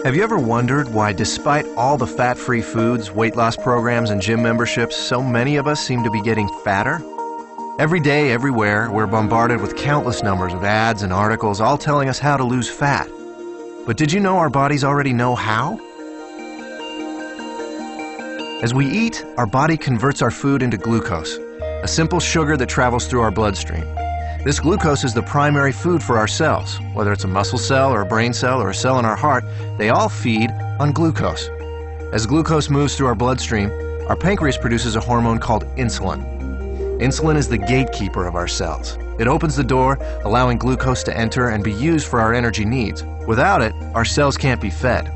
Have you ever wondered why, despite all the fat-free foods, weight loss programs, and gym memberships, so many of us seem to be getting fatter? Every day, everywhere, we're bombarded with countless numbers of ads and articles all telling us how to lose fat. But did you know our bodies already know how? As we eat, our body converts our food into glucose, a simple sugar that travels through our bloodstream. This glucose is the primary food for our cells. Whether it's a muscle cell or a brain cell or a cell in our heart, they all feed on glucose. As glucose moves through our bloodstream, our pancreas produces a hormone called insulin. Insulin is the gatekeeper of our cells. It opens the door, allowing glucose to enter and be used for our energy needs. Without it, our cells can't be fed.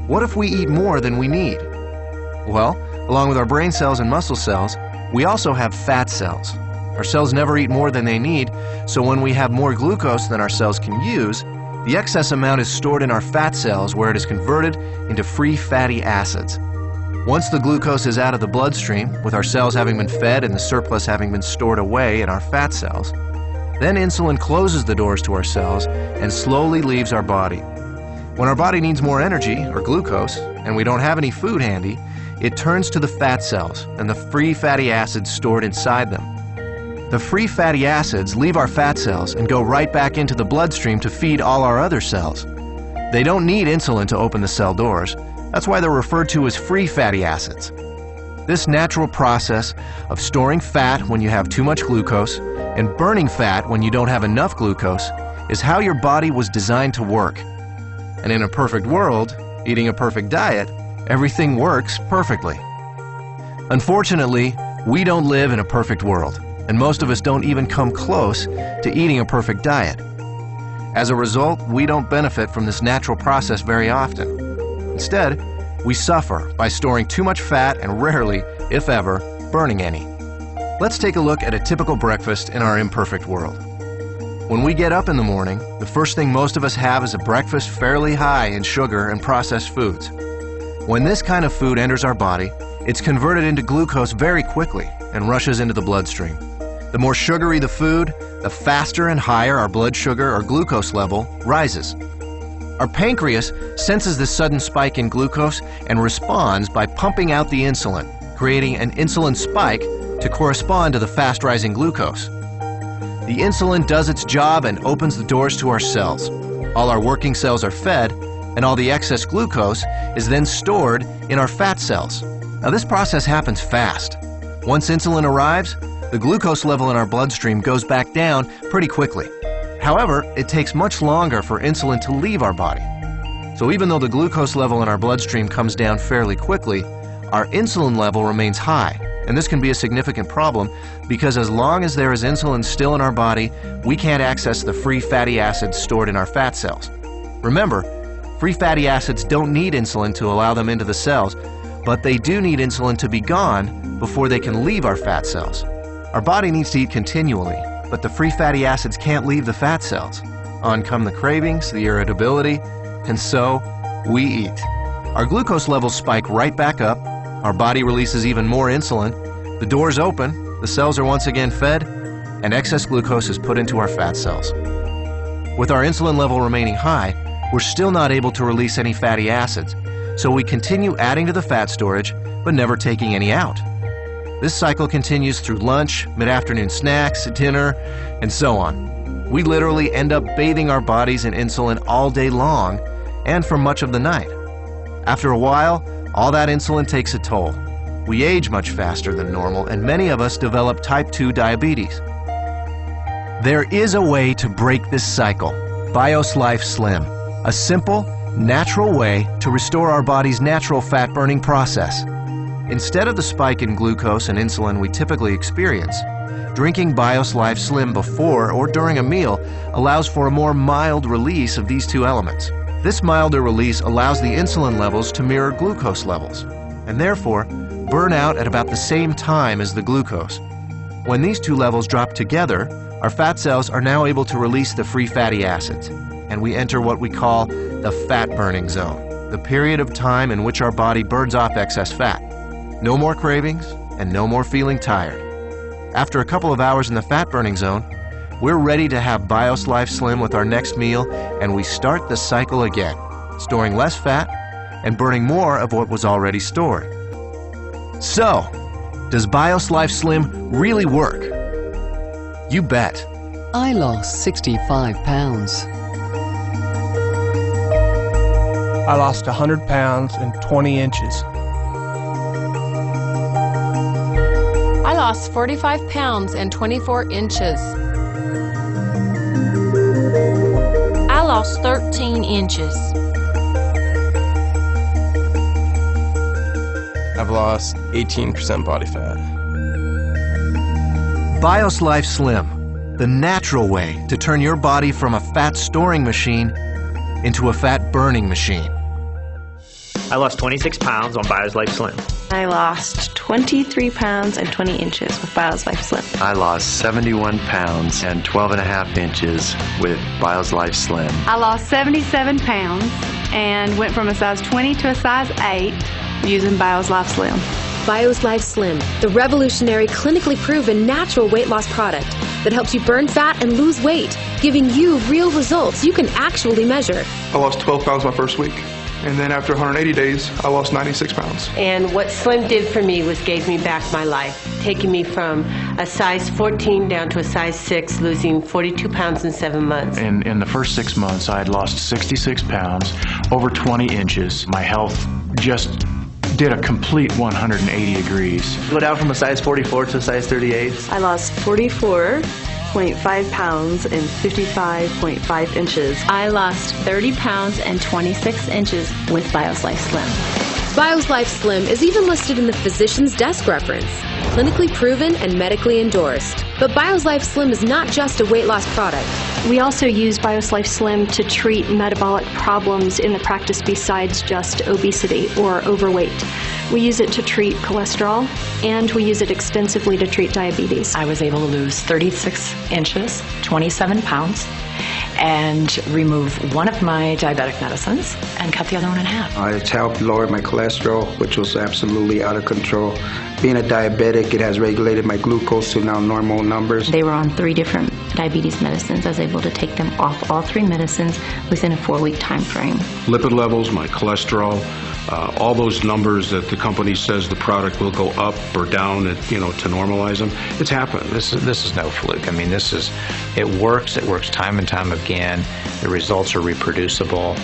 What if we eat more than we need? Well, along with our brain cells and muscle cells, we also have fat cells. Our cells never eat more than they need, so when we have more glucose than our cells can use, the excess amount is stored in our fat cells where it is converted into free fatty acids. Once the glucose is out of the bloodstream, with our cells having been fed and the surplus having been stored away in our fat cells, then insulin closes the doors to our cells and slowly leaves our body. When our body needs more energy, or glucose, and we don't have any food handy, it turns to the fat cells and the free fatty acids stored inside them. The free fatty acids leave our fat cells and go right back into the bloodstream to feed all our other cells. They don't need insulin to open the cell doors. That's why they're referred to as free fatty acids. This natural process of storing fat when you have too much glucose and burning fat when you don't have enough glucose is how your body was designed to work. And in a perfect world, eating a perfect diet, everything works perfectly. Unfortunately, we don't live in a perfect world, and most of us don't even come close to eating a perfect diet. As a result, we don't benefit from this natural process very often. Instead, we suffer by storing too much fat and rarely, if ever, burning any. Let's take a look at a typical breakfast in our imperfect world. When we get up in the morning, the first thing most of us have is a breakfast fairly high in sugar and processed foods. When this kind of food enters our body, it's converted into glucose very quickly and rushes into the bloodstream. The more sugary the food, the faster and higher our blood sugar or glucose level rises. Our pancreas senses this sudden spike in glucose and responds by pumping out the insulin, creating an insulin spike to correspond to the fast-rising glucose. The insulin does its job and opens the doors to our cells. All our working cells are fed, and all the excess glucose is then stored in our fat cells. Now, this process happens fast. Once insulin arrives, the glucose level in our bloodstream goes back down pretty quickly. However, it takes much longer for insulin to leave our body. So even though the glucose level in our bloodstream comes down fairly quickly, our insulin level remains high. And this can be a significant problem because as long as there is insulin still in our body, we can't access the free fatty acids stored in our fat cells. Remember, free fatty acids don't need insulin to allow them into the cells, but they do need insulin to be gone before they can leave our fat cells. Our body needs to eat continually, but the free fatty acids can't leave the fat cells. On come the cravings, the irritability, and so we eat. Our glucose levels spike right back up, our body releases even more insulin, the doors open, the cells are once again fed, and excess glucose is put into our fat cells. With our insulin level remaining high, we're still not able to release any fatty acids, so we continue adding to the fat storage, but never taking any out. This cycle continues through lunch, mid-afternoon snacks, dinner, and so on. We literally end up bathing our bodies in insulin all day long and for much of the night. After a while, all that insulin takes a toll. We age much faster than normal, and many of us develop type 2 diabetes. There is a way to break this cycle, BIOS Life Slim, a simple, natural way to restore our body's natural fat-burning process. Instead of the spike in glucose and insulin we typically experience, drinking BIOS Life Slim before or during a meal allows for a more mild release of these two elements. This milder release allows the insulin levels to mirror glucose levels, and therefore burn out at about the same time as the glucose. When these two levels drop together, our fat cells are now able to release the free fatty acids, and we enter what we call the fat-burning zone, the period of time in which our body burns off excess fat. No more cravings, and no more feeling tired. After a couple of hours in the fat-burning zone, we're ready to have BIOS Life Slim with our next meal, and we start the cycle again, storing less fat and burning more of what was already stored. So, does BIOS Life Slim really work? You bet. I lost 65 pounds. I lost 100 pounds and 20 inches. I lost 45 pounds and 24 inches. I lost 13 inches. I've lost 18% body fat. BIOS Life Slim, the natural way to turn your body from a fat storing machine into a fat burning machine. I lost 26 pounds on BIOS Life Slim. I lost 23 pounds and 20 inches with BIOS Life Slim. I lost 71 pounds and 12.5 inches with BIOS Life Slim. I lost 77 pounds and went from a size 20 to a size 8 using BIOS Life Slim. BIOS Life Slim, the revolutionary, clinically proven natural weight loss product that helps you burn fat and lose weight, giving you real results you can actually measure. I lost 12 pounds my first week. And then after 180 days, I lost 96 pounds. And what Slim did for me was gave me back my life, taking me from a size 14 down to a size 6, losing 42 pounds in 7 months. In the first 6 months, I had lost 66 pounds, over 20 inches. My health just did a complete 180 degrees. Go down from a size 44 to a size 38. I lost 44.5 pounds and 55.5 inches. I lost 30 pounds and 26 inches with BIOS Life Slim. BIOS Life Slim is even listed in the physician's desk reference, clinically proven and medically endorsed. But BIOS Life Slim is not just a weight loss product. We also use BIOS Life Slim to treat metabolic problems in the practice besides just obesity or overweight. We use it to treat cholesterol, and we use it extensively to treat diabetes. I was able to lose 36 inches, 27 pounds, and remove one of my diabetic medicines and cut the other one in half. It's helped lower my cholesterol, which was absolutely out of control. Being a diabetic, it has regulated my glucose to now normal numbers. They were on 3 different diabetes medicines. I was able to take them off all 3 medicines within a 4-week time frame. Lipid levels, my cholesterol, all those numbers that the company says the product will go up or down, to normalize them, it's happened. This is no fluke. I mean, it works time and time again. The results are reproducible.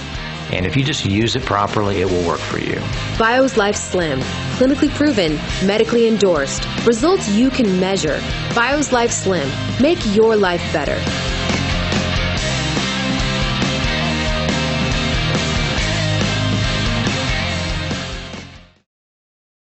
And if you just use it properly, it will work for you. BIOS Life Slim, clinically proven, medically endorsed, results you can measure. BIOS Life Slim, make your life better.